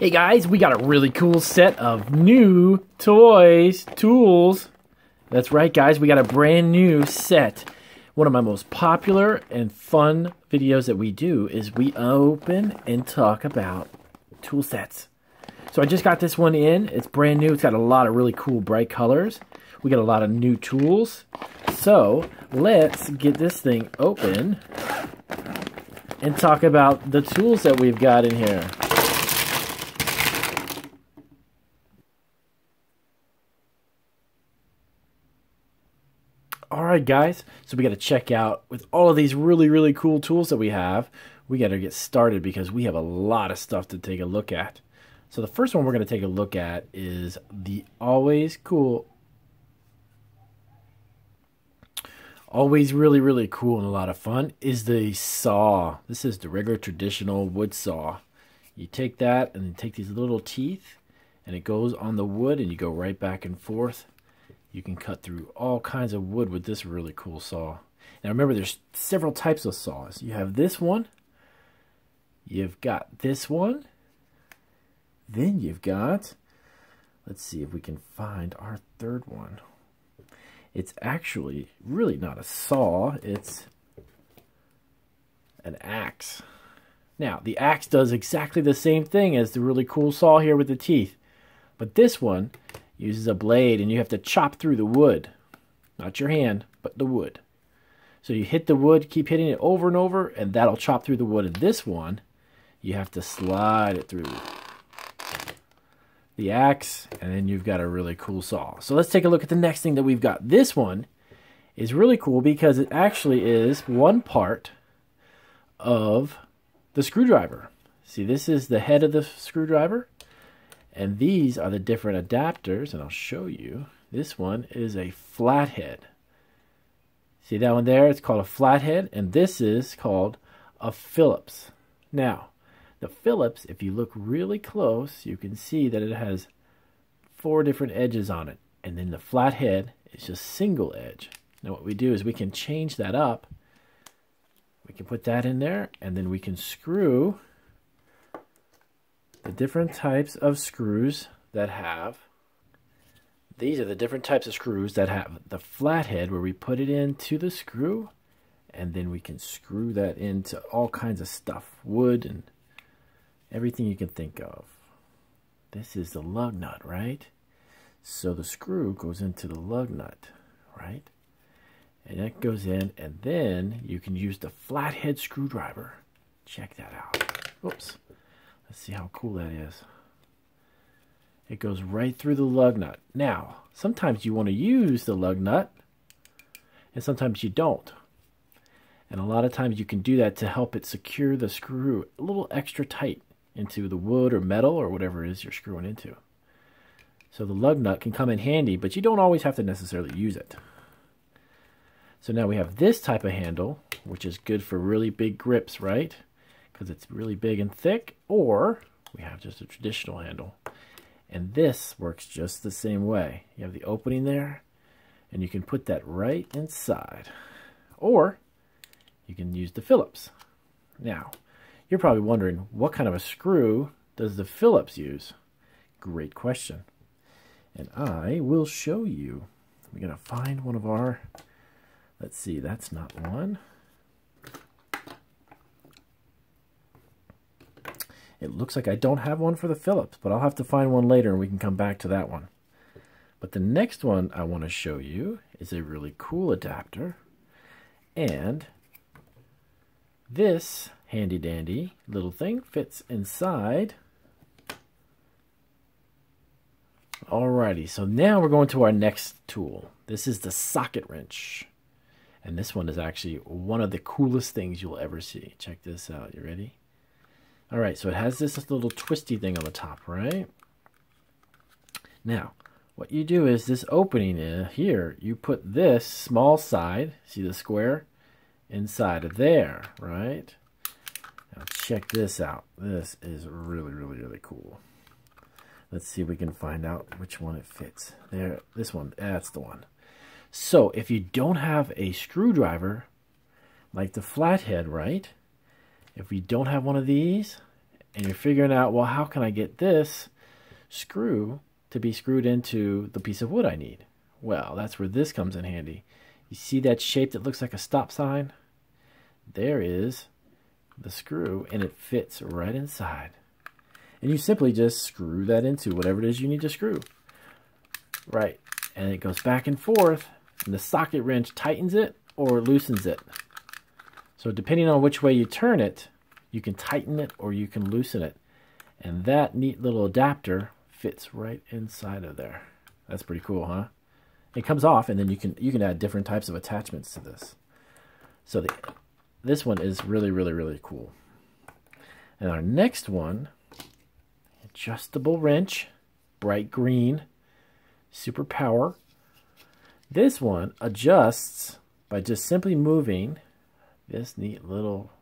Hey guys, we got a really cool set of new tools. That's right guys, we got a brand new set. One of my most popular and fun videos that we do is we open and talk about tool sets. So I just got this one in, it's brand new, it's got a lot of really cool bright colors. We got a lot of new tools. So let's get this thing open and talk about the tools that we've got in here. Alright guys, so we got to check out with all of these really cool tools that we have. We got to get started because we have a lot of stuff to take a look at. So the first one we're going to take a look at is the always really cool and a lot of fun is the saw. This is the regular traditional wood saw. You take that and then take these little teeth and it goes on the wood and you go right back and forth. You can cut through all kinds of wood with this really cool saw. Now remember, there's several types of saws. You have this one, you've got this one, then you've got, let's see if we can find our third one. It's actually really not a saw, it's an axe. Now, the axe does exactly the same thing as the really cool saw here with the teeth, but this one uses a blade and you have to chop through the wood. Not your hand, but the wood. So you hit the wood, keep hitting it over and over, and that'll chop through the wood. And this one, you have to slide it through the axe, and then you've got a really cool saw. So let's take a look at the next thing that we've got. This one is really cool because it actually is one part of the screwdriver. See, this is the head of the screwdriver. And these are the different adapters, and I'll show you. This one is a flathead. See that one there? It's called a flathead, and this is called a Phillips. Now, the Phillips, if you look really close, you can see that it has 4 different edges on it. And then the flathead is just single edge. Now what we do is we can change that up. We can put that in there, and then we can screw the different types of screws that have, these are the different types of screws that have the flathead where we put it into the screw and then we can screw that into all kinds of stuff, wood and everything you can think of. This is the lug nut, right? So the screw goes into the lug nut, right? And that goes in, and then you can use the flathead screwdriver. Check that out. Oops. Let's see how cool that is. It goes right through the lug nut. Now, sometimes you want to use the lug nut, and sometimes you don't. And a lot of times you can do that to help it secure the screw a little extra tight into the wood or metal or whatever it is you're screwing into. So the lug nut can come in handy, but you don't always have to necessarily use it. So now we have this type of handle, which is good for really big grips, right? Because it's really big and thick, or we have just a traditional handle. And this works just the same way. You have the opening there, and you can put that right inside. Or you can use the Phillips. Now, you're probably wondering, what kind of a screw does the Phillips use? Great question. And I will show you. We're going to find one of our, let's see, that's not one. It looks like I don't have one for the Phillips, but I'll have to find one later and we can come back to that one. But the next one I want to show you is a really cool adapter. And this handy dandy little thing fits inside. Alrighty, so now we're going to our next tool. This is the socket wrench. And this one is actually one of the coolest things you'll ever see. Check this out. You ready? All right, so it has this little twisty thing on the top, right? Now, what you do is this opening here, you put this small side, see the square, inside of there, right? Now check this out. This is really cool. Let's see if we can find out which one it fits. There, this one, that's the one. So if you don't have a screwdriver like the flathead, right? If we don't have one of these and you're figuring out, well, how can I get this screw to be screwed into the piece of wood I need? Well, that's where this comes in handy. You see that shape that looks like a stop sign? There is the screw, and it fits right inside. And you simply just screw that into whatever it is you need to screw. Right, and it goes back and forth, and the socket wrench tightens it or loosens it. So depending on which way you turn it, you can tighten it or you can loosen it. And that neat little adapter fits right inside of there. That's pretty cool, huh? It comes off, and then you can add different types of attachments to this. So this one is really, really, really cool. And our next one, adjustable wrench, bright green, super power. This one adjusts by just simply moving this neat little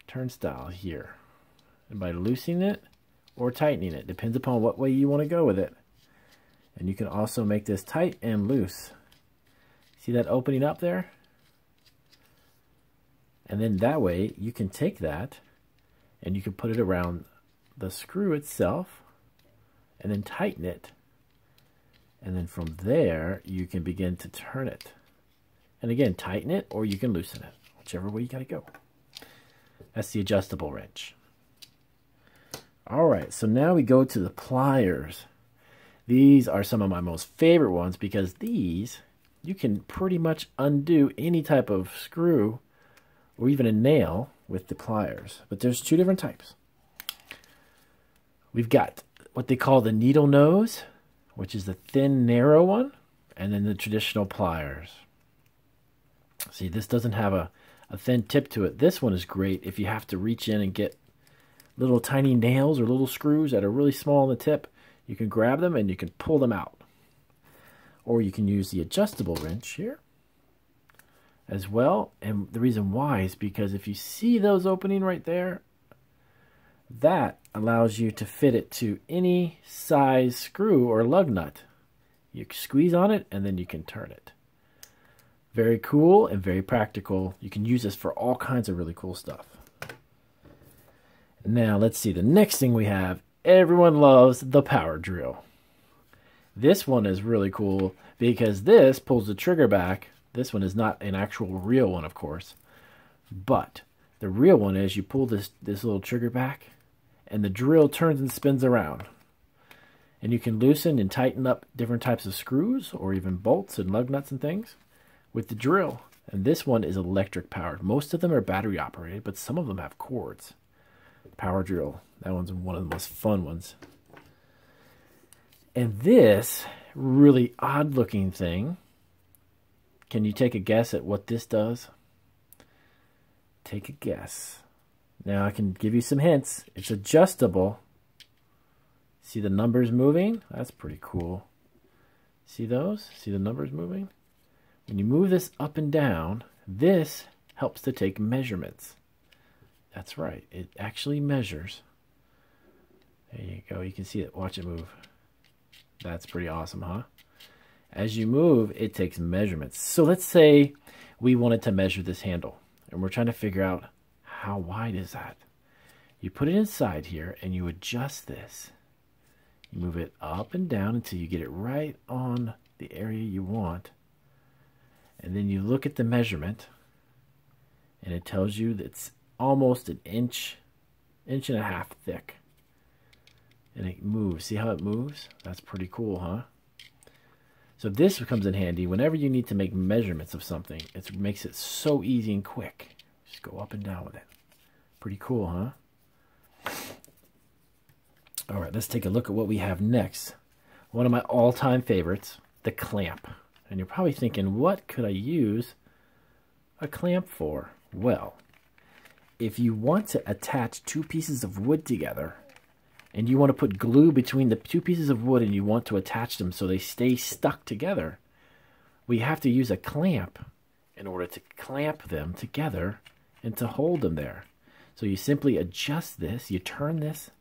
turnstile here. And by loosening it or tightening it, depends upon what way you want to go with it. And you can also make this tight and loose. See that opening up there? And then that way you can take that and you can put it around the screw itself and then tighten it. And then from there, you can begin to turn it. And again, tighten it or you can loosen it, whichever way you got to go. That's the adjustable wrench. All right, so now we go to the pliers. These are some of my most favorite ones because these, you can pretty much undo any type of screw or even a nail with the pliers. But there's two different types. We've got what they call the needle nose, which is the thin, narrow one, and then the traditional pliers. See, this doesn't have a thin tip to it. This one is great if you have to reach in and get little tiny nails or little screws that are really small on the tip. You can grab them and you can pull them out. Or you can use the adjustable wrench here as well. And the reason why is because if you see those opening right there, that allows you to fit it to any size screw or lug nut. You squeeze on it and then you can turn it. Very cool and very practical. You can use this for all kinds of really cool stuff. Now let's see, the next thing we have, everyone loves the power drill. This one is really cool because this pulls the trigger back. This one is not an actual real one, of course, but the real one is you pull this little trigger back and the drill turns and spins around. And you can loosen and tighten up different types of screws or even bolts and lug nuts and things with the drill. And this one is electric powered. Most of them are battery operated, but some of them have cords. Power drill, that one's one of the most fun ones. And this really odd looking thing, can you take a guess at what this does? Take a guess. Now I can give you some hints. It's adjustable. See the numbers moving? That's pretty cool. See those? See the numbers moving? When you move this up and down, this helps to take measurements. That's right. It actually measures. There you go. You can see it. Watch it move. That's pretty awesome, huh? As you move, it takes measurements. So let's say we wanted to measure this handle, and we're trying to figure out how wide is that. You put it inside here, and you adjust this. You move it up and down until you get it right on the area you want. And then you look at the measurement, and it tells you that it's almost an inch and a half thick. And it moves. See how it moves? That's pretty cool, huh? So this comes in handy whenever you need to make measurements of something. It makes it so easy and quick. Just go up and down with it. Pretty cool, huh? All right, let's take a look at what we have next. One of my all-time favorites, the clamp. And you're probably thinking, what could I use a clamp for? Well, if you want to attach two pieces of wood together, and you want to put glue between the two pieces of wood and you want to attach them so they stay stuck together, we have to use a clamp in order to clamp them together and to hold them there. So you simply adjust this, you turn this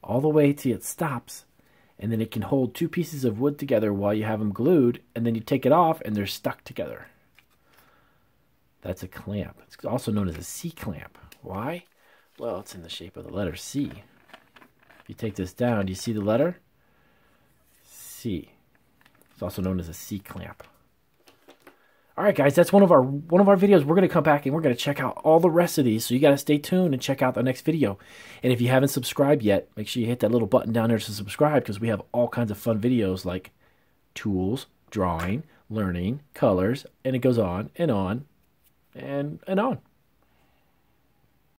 all the way till it stops, and then it can hold two pieces of wood together while you have them glued, and then you take it off and they're stuck together. That's a clamp. It's also known as a C-clamp. Why? Well, it's in the shape of the letter C. If you take this down, do you see the letter? C. It's also known as a C-clamp. All right, guys, that's one of our videos. We're going to come back and we're going to check out all the rest of these. So you got to stay tuned and check out the next video. And if you haven't subscribed yet, make sure you hit that little button down there to subscribe, because we have all kinds of fun videos like tools, drawing, learning, colors, and it goes on and on and on.